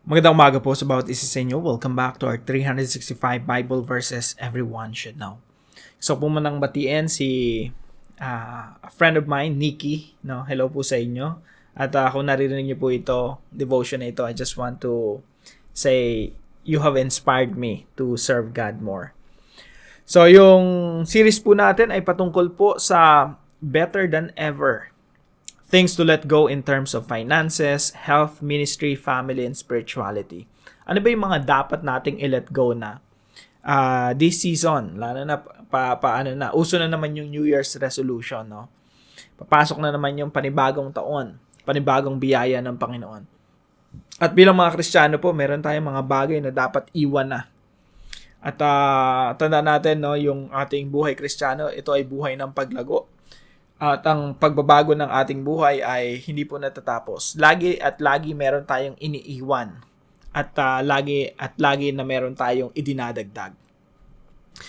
Magandang umaga po sa bawat isa sa inyo. Welcome back to our 365 Bible verses everyone should know. So po manang batiin si a friend of mine, Nikki. No? Hello po sa inyo. At kung naririnig niyo po ito, devotion na ito, I just want to say you have inspired me to serve God more. So yung series po natin ay patungkol po sa better than ever. Things to let go in terms of finances, health, ministry, family, and spirituality. Ano ba yung mga dapat nating i-let go na this season? Lalo na uso na naman yung New Year's resolution, no? Papasok na naman yung panibagong taon, panibagong biyaya ng Panginoon. At bilang mga Kristiyano po, meron tayong mga bagay na dapat iwan na. At tandaan natin, no, yung ating buhay Kristiyano, ito ay buhay ng paglago. At ang pagbabago ng ating buhay ay hindi po natatapos. Lagi meron tayong iniiwan. At lagi na meron tayong idinadagdag.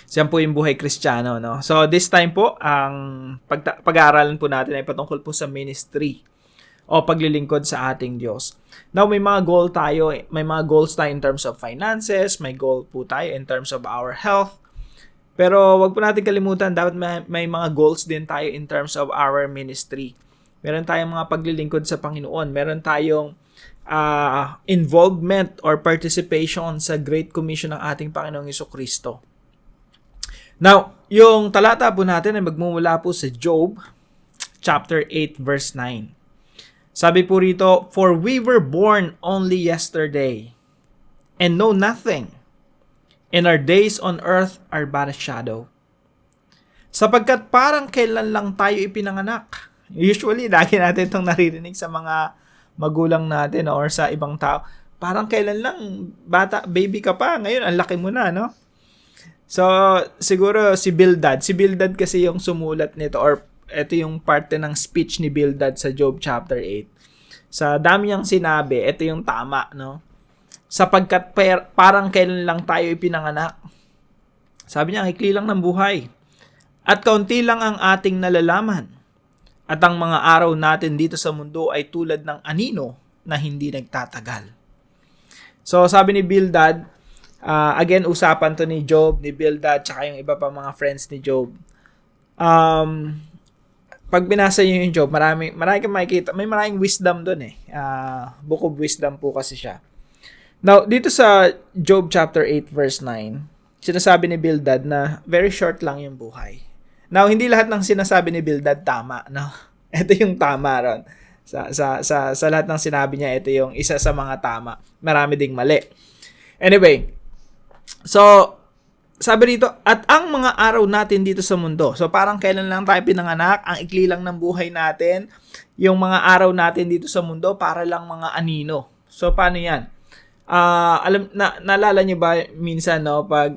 So yan po yung buhay Kristiyano, no? So this time po, ang pag-aaralan po natin ay patungkol po sa ministry o paglilingkod sa ating Diyos. Now, may mga goals tayo in terms of finances, may goal po tayo in terms of our health. Pero wag po natin kalimutan, dapat may mga goals din tayo in terms of our ministry. Meron tayong mga paglilingkod sa Panginoon. Meron tayong involvement or participation sa Great Commission ng ating Panginoong Jesucristo. Now, yung talata po natin ay magmumula po sa Job chapter 8 verse 9. Sabi po rito, "For we were born only yesterday and know nothing. And our days on earth are but a shadow." Sapagkat parang kailan lang tayo ipinanganak. Usually, lagi natin itong naririnig sa mga magulang natin or sa ibang tao. Parang kailan lang, baby ka pa, ngayon ang laki mo na, no? So, siguro si Bildad. Si Bildad kasi yung sumulat nito or ito yung parte ng speech ni Bildad sa Job chapter 8. Sa dami niyang sinabi, ito yung tama, no? Sapagkat parang kailan lang tayo ipinanganak. Sabi niya, ikli lang ng buhay. At kaunti lang ang ating nalalaman. At ang mga araw natin dito sa mundo ay tulad ng anino na hindi nagtatagal. So, sabi ni Bildad, again, usapan to ni Job, ni Bildad, tsaka yung iba pa mga friends ni Job. Pag binasa niyo yung Job, marami kang makikita. May maraming wisdom doon eh. Book of wisdom po kasi siya. Now, dito sa Job chapter 8 verse 9, sinasabi ni Bildad na very short lang yung buhay. Now, hindi lahat ng sinasabi ni Bildad tama, no? Ito yung tama ron. Sa lahat ng sinabi niya, ito yung isa sa mga tama. Marami ding mali. Anyway, so sabi dito, at ang mga araw natin dito sa mundo. So parang kailan lang tayo pinanganak, ang ikli lang ng buhay natin, yung mga araw natin dito sa mundo para lang mga anino. So paano 'yan? Naalala niyo ba minsan, no, pag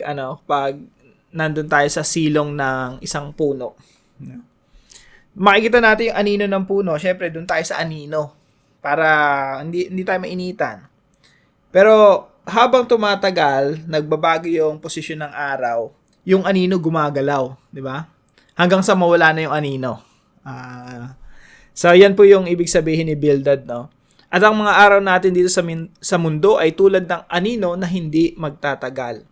nandun tayo sa silong ng isang puno, makikita natin yung anino ng puno. Syempre doon tayo sa anino para hindi tayo mainitan. Pero habang tumatagal, nagbabago yung posisyon ng araw, yung anino gumagalaw, di ba? Hanggang sa mawala na yung anino. So yan po yung ibig sabihin ni Bildad, no? At ang mga araw natin dito sa mundo ay tulad ng anino na hindi magtatagal.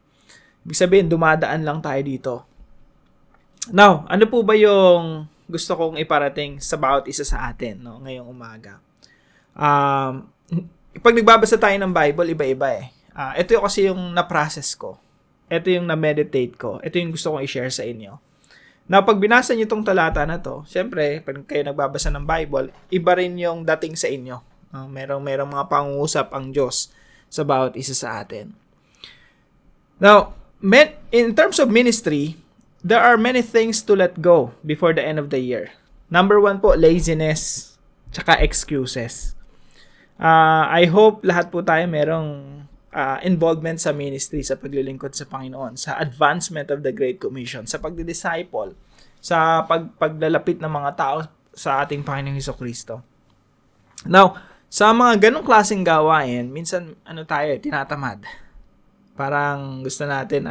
Ibig sabihin, dumadaan lang tayo dito. Now, ano po ba yung gusto kong iparating sa bawat isa sa atin, no, ngayong umaga? Pag nagbabasa tayo ng Bible, iba-iba eh. Ito yung kasi yung na-process ko. Ito yung na-meditate ko. Ito yung gusto kong i-share sa inyo. Now, pag binasa niyo itong talata na to, syempre, pag kayo nagbabasa ng Bible, iba rin yung dating sa inyo. Merong mga pangungusap ang Diyos sa bawat isa sa atin. Now, in terms of ministry, there are many things to let go before the end of the year. Number 1 po, laziness, tsaka excuses. I hope lahat po tayo merong involvement sa ministry, sa paglilingkod sa Panginoon, sa advancement of the Great Commission, sa pagdidisciple, sa paglalapit ng mga tao sa ating Panginoong Jesucristo. Now, sa mga ganong klaseng gawain, minsan tayo, tinatamad. Parang gusto natin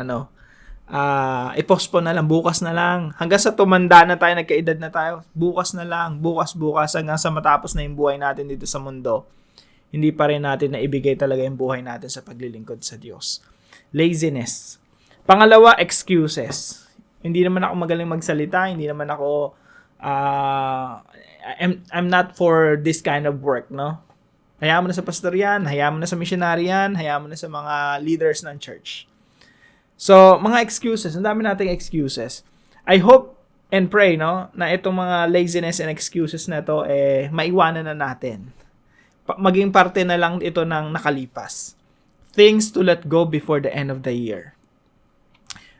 i-postpone na lang, bukas na lang. Hanggang sa tumanda na tayo, nagkaedad na tayo, bukas na lang, bukas, hanggang sa matapos na yung buhay natin dito sa mundo. hindi pa rin natin naibigay talaga yung buhay natin sa paglilingkod sa Diyos. Laziness. Pangalawa, excuses. Hindi naman ako magaling magsalita, hindi naman ako I'm not for this kind of work, no? Hayaan mo na sa pastor yan, hayaan mo na sa missionary yan, hayaan mo na sa mga leaders ng church. So, mga excuses, ang dami nating excuses. I hope and pray, no, na itong mga laziness and excuses na to, maiwanan na natin. Maging parte na lang ito ng nakalipas. Things to let go before the end of the year.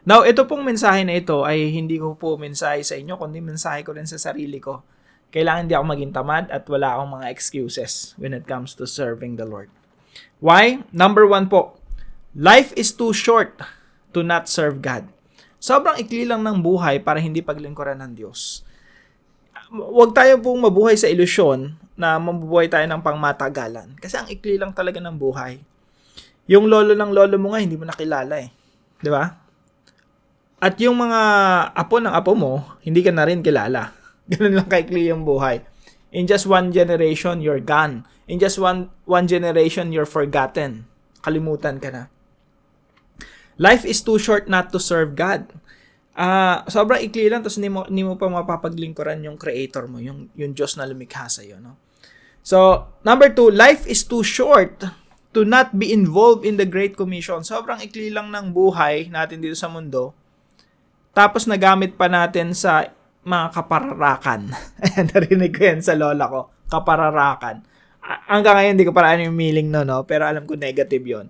Now, ito pong mensahe na ito ay hindi ko po mensahe sa inyo, kundi mensahe ko rin sa sarili ko. Kailangan hindi ako maging tamad at wala akong mga excuses when it comes to serving the Lord. Why? Number 1 po, life is too short to not serve God. Sobrang ikli lang ng buhay para hindi paglingkuran ng Diyos. Huwag tayo pong mabuhay sa ilusyon na mabubuhay tayo ng pangmatagalan. Kasi ang ikli lang talaga ng buhay. Yung lolo ng lolo mo nga, hindi mo nakilala eh. Di ba? At yung mga apo ng apo mo, hindi ka na rin kilala. Ganun lang kaikli yung buhay. In just one generation, you're gone. In just one generation, you're forgotten. Kalimutan ka na. Life is too short not to serve God. Sobrang ikli lang, tapos hindi mo pa mapapaglingkuran yung creator mo, yung Diyos na lumikha sa'yo. No? So, number 2, life is too short to not be involved in the Great Commission. Sobrang ikli lang ng buhay natin dito sa mundo. Tapos nagamit pa natin sa mga kapararakan. Narinig ko yan sa lola ko. Kapararakan. Hanggang ngayon, hindi ko pa alam yung meaning no? Pero alam ko negative yon.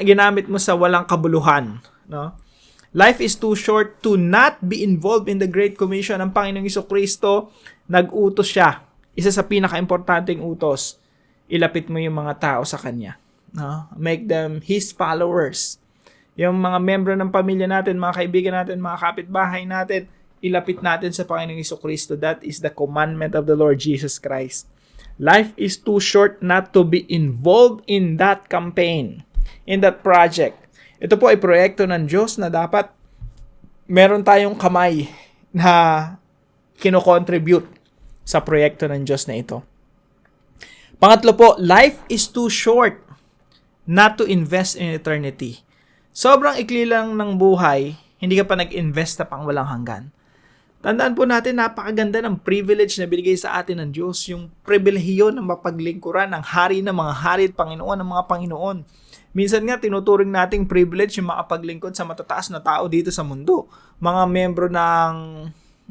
Ginamit mo sa walang kabuluhan. No? Life is too short to not be involved in the Great Commission. Ang Panginoong Jesucristo, nag-utos siya. Isa sa pinaka-importanting utos. Ilapit mo yung mga tao sa Kanya. No? Make them His followers. Yung mga membro ng pamilya natin, mga kaibigan natin, mga kapitbahay natin, ilapit natin sa Panginoong Jesucristo. That is the commandment of the Lord Jesus Christ. Life is too short not to be involved in that campaign, in that project. Ito po ay proyekto ng Diyos na dapat meron tayong kamay na kino-contribute sa proyekto ng Diyos na ito. Pangatlo po, life is too short not to invest in eternity. Sobrang ikli lang ng buhay, hindi ka pa nag-invest na pang walang hanggan. Tandaan po natin, napakaganda ng privilege na binigay sa atin ng Diyos, yung pribilehiyo ng mapaglingkuran ng hari ng mga hari at Panginoon ng mga Panginoon. Minsan nga, tinuturing nating privilege yung makapaglingkod sa matataas na tao dito sa mundo. Mga membro ng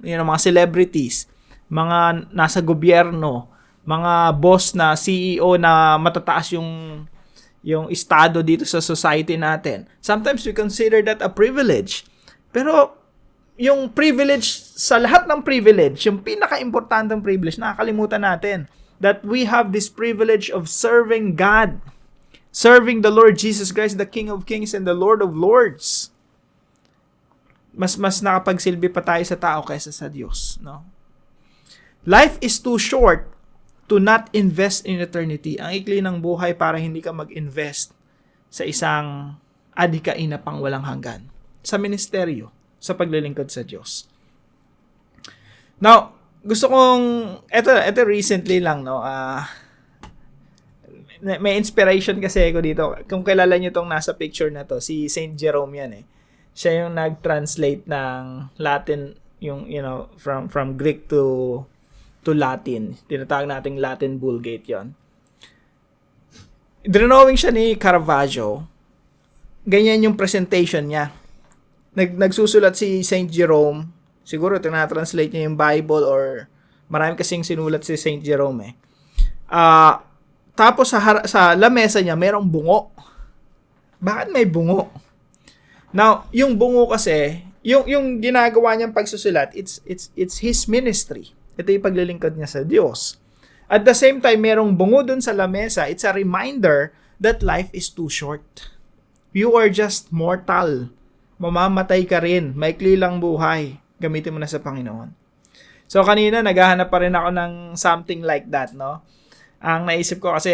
mga celebrities, mga nasa gobyerno, mga boss na CEO na matataas yung estado dito sa society natin. Sometimes we consider that a privilege. Pero yung privilege, sa lahat ng privilege, yung pinaka-importantang privilege, nakakalimutan natin that we have this privilege of serving God. Serving the Lord Jesus Christ, the King of Kings and the Lord of Lords. Mas nakapagsilbi pa tayo sa tao kaysa sa Diyos. No? Life is too short to not invest in eternity. Ang ikli ng buhay para hindi ka mag-invest sa isang adhikain na pang walang hanggan. Sa ministeryo, sa paglilingkod sa Diyos. Now, gusto kong, ito recently lang, no, may inspiration kasi ako dito. Kung kilala niyo tong nasa picture na to, si Saint Jerome yan eh. Siya yung nag-translate ng Latin, from Greek to Latin. Tinatawag nating Latin Vulgate yon. Drawing siya ni Caravaggio. Ganyan yung presentation niya. Nagsusulat si Saint Jerome. Siguro tinatranslate niya yung Bible or marami kasing sinulat si Saint Jerome eh. Tapos sa lamesa niya merong bungo. Bakit may bungo? Now, yung bungo kasi, yung ginagawa niyang pagsusulat, it's his ministry. Ito yung paglilingkod niya sa Diyos. At the same time, merong bungo dun sa lamesa. It's a reminder that life is too short. You are just mortal. Mamamatay ka rin. Maikli lang buhay. Gamitin mo na sa Panginoon. So, kanina, naghahanap pa rin ako ng something like that, no? Ang naisip ko kasi,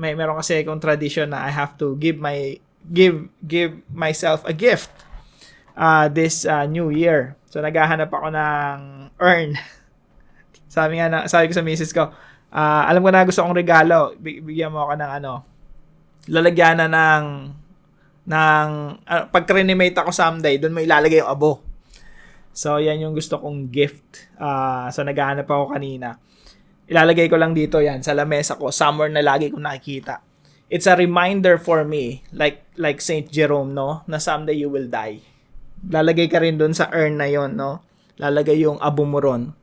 meron kasi akong tradition na I have to give myself a gift this new year. So, naghahanap ako ng urn. Sabi ko sa misis ko, Alam ko na gusto kong regalo. Bigyan mo ako ng lalagyan na pag-cremate ako someday, doon may ilalagay yung abo. So, yan yung gusto kong gift. So, naghahanap ako kanina. Ilalagay ko lang dito yan sa lamesa ko, somewhere na lagi kong nakikita. It's a reminder for me, like Saint Jerome, no? Na someday you will die. Lalagay ka rin doon sa urn na yon, no? Lalagay yung abo mo ron.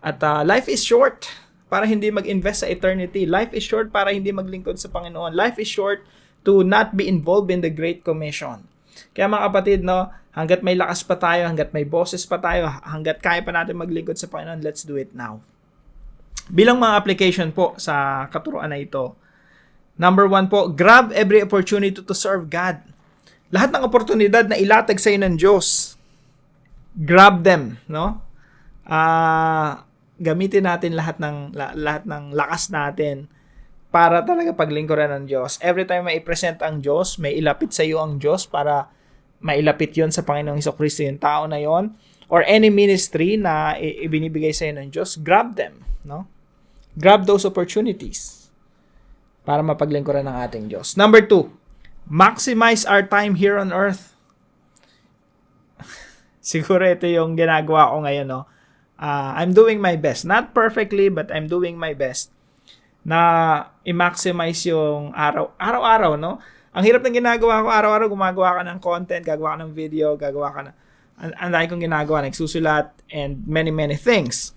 At life is short para hindi mag-invest sa eternity. Life is short para hindi maglingkod sa Panginoon. Life is short to not be involved in the Great Commission. Kaya mga kapatid, no, hanggat may lakas pa tayo, hanggat may boses pa tayo, hanggat kaya pa natin maglingkod sa Panginoon, let's do it now. Bilang mga application po sa katuruan na ito, number 1 po, grab every opportunity to serve God. Lahat ng oportunidad na ilatag sa iyo ng Diyos, grab them, no? Gamitin natin lahat ng lakas natin para talaga paglingkuran ng Diyos. Every time may i-present ang Diyos, may ilapit sa iyo ang Diyos para mailapit yon sa Panginoong Hesukristo yung tao na yon, or any ministry na ibinibigay sa iyo ng Diyos, grab them, no? Grab those opportunities para mapaglingkuran ng ating Diyos. Number 2, maximize our time here on earth. Siguro ito yung ginagawa ko ngayon, no? I'm doing my best. Not perfectly, but I'm doing my best na i-maximize yung araw-araw, no? Ang hirap ng ginagawa ko, araw-araw gumagawa ka ng content, gagawa ka ng video, gagawa ka ng ang dami kong ginagawa, nagsusulat, and many things.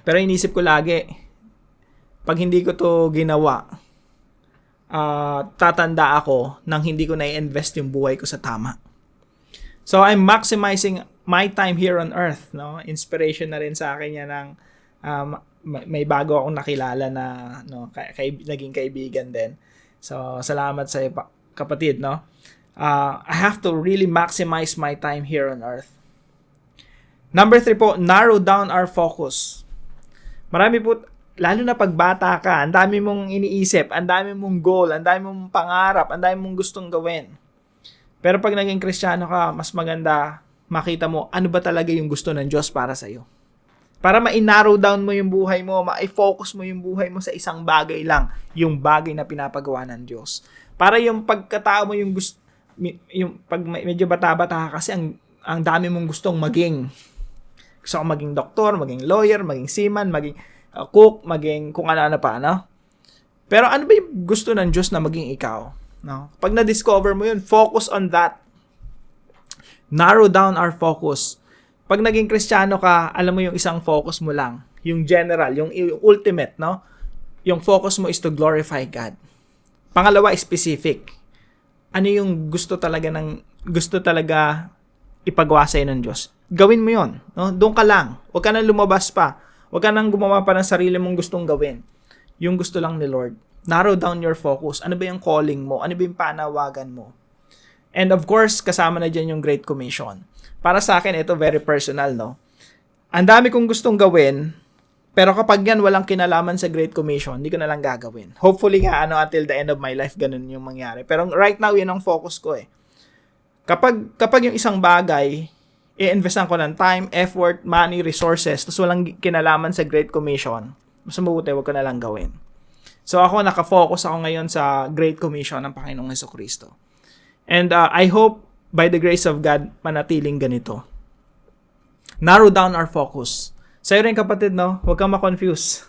Pero inisip ko lagi, pag hindi ko to ginawa, tatanda ako nang hindi ko na-invest yung buhay ko sa tama. So, I'm maximizing my time here on earth, no? Inspiration na rin sa akin yan ng may bago akong nakilala na naging kaibigan din. So, salamat sa kapatid, no? I have to really maximize my time here on earth. Number 3 po, narrow down our focus. Marami po, lalo na pag bata ka, ang dami mong iniisip, ang dami mong goal, ang dami mong pangarap, ang dami mong gustong gawin. Pero pag naging Kristiyano ka, mas maganda makita mo ano ba talaga yung gusto ng Diyos para sa iyo. Para ma-narrow down mo yung buhay mo, ma-focus mo yung buhay mo sa isang bagay lang, yung bagay na pinapagawa ng Diyos. Para yung pagkatao mo yung gusto, yung pag medyo bata-bata ka kasi ang dami mong gustong maging. Gusto ko maging doktor, maging lawyer, maging seaman, maging cook, maging kung ano-ano pa, no? Pero ano ba yung gusto ng Diyos na maging ikaw? No? Pag na-discover mo yun, focus on that. Narrow down our focus. Pag naging Kristiyano ka, alam mo yung isang focus mo lang, yung general, yung ultimate, no? Yung focus mo is to glorify God. Pangalawa, specific. Ano yung gusto talaga ipagawa sa'yo ng Diyos? Gawin mo yun, no? Doon ka lang. Huwag ka nang lumabas pa. Huwag ka nang gumawa pa ng sarili mong gustong gawin. Yung gusto lang ni Lord. Narrow down your focus. Ano ba yung calling mo? Ano ba yung panawagan mo? And of course, kasama na dyan yung Great Commission. Para sa akin, ito very personal, no? Ang dami kong gustong gawin, pero kapag yan walang kinalaman sa Great Commission, hindi ko na lang gagawin. Hopefully nga, until the end of my life, ganun yung mangyari. Pero right now, yun ang focus ko eh. Kapag yung isang bagay, i-investan ko ng time, effort, money, resources, tapos walang kinalaman sa Great Commission, mas mabuti, wag ko na lang gawin. So ako, nakafocus ako ngayon sa Great Commission ng Panginoong Hesukristo. And I hope, by the grace of God, manatiling ganito. Narrow down our focus. Sa'yo rin kapatid, no? Huwag kang ma-confuse.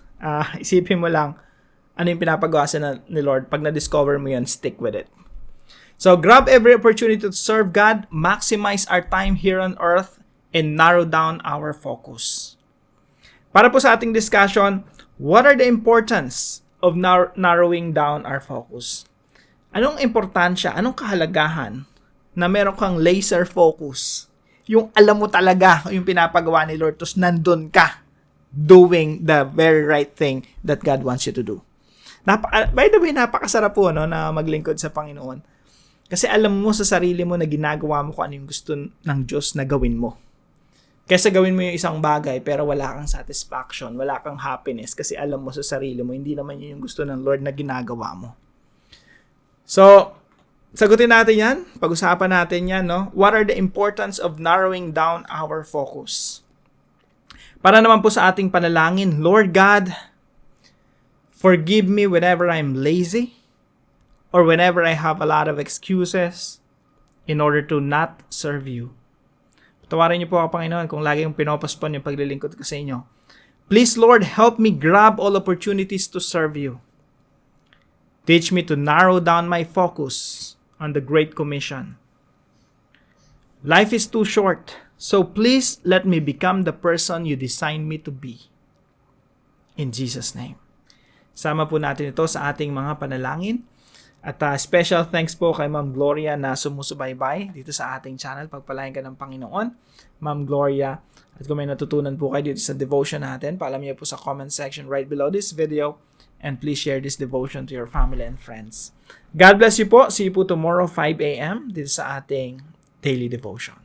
Isipin mo lang, ano yung pinapagawa ni Lord. Pag na-discover mo yan, stick with it. So, grab every opportunity to serve God, maximize our time here on earth, and narrow down our focus. Para po sa ating discussion, what are the importance of narrowing down our focus? Anong importansya, anong kahalagahan na meron kang laser focus? Yung alam mo talaga yung pinapagawa ni Lord, tapos nandun ka doing the very right thing that God wants you to do. By the way, napakasarap po na maglingkod sa Panginoon. Kasi alam mo sa sarili mo na ginagawa mo kung ano yung gusto ng Diyos na gawin mo. Kaysa gawin mo yung isang bagay pero wala kang satisfaction, wala kang happiness kasi alam mo sa sarili mo, hindi naman yun yung gusto ng Lord na ginagawa mo. So, sagutin natin yan. Pag-usapan natin yan, no? What are the importance of narrowing down our focus? Para naman po sa ating panalangin, Lord God, Forgive me whenever I'm lazy or whenever I have a lot of excuses in order to not serve you. Patawarin niyo po ako, Panginoon, kung lagi yung pinopospon yung paglilingkod ko sa inyo. Please, Lord, help me grab all opportunities to serve you. Teach me to narrow down my focus on the Great Commission. Life is too short, so please let me become the person you designed me to be. In Jesus' name. Sama po natin ito sa ating mga panalangin. At special thanks po kay Ma'am Gloria na sumusubaybay dito sa ating channel. Pagpalain ka ng Panginoon, Ma'am Gloria. At kung may natutunan po kayo dito sa devotion natin, paalam niyo po sa comment section right below this video. And please share this devotion to your family and friends. God bless you po. See you po tomorrow 5 a.m. dito sa ating daily devotion.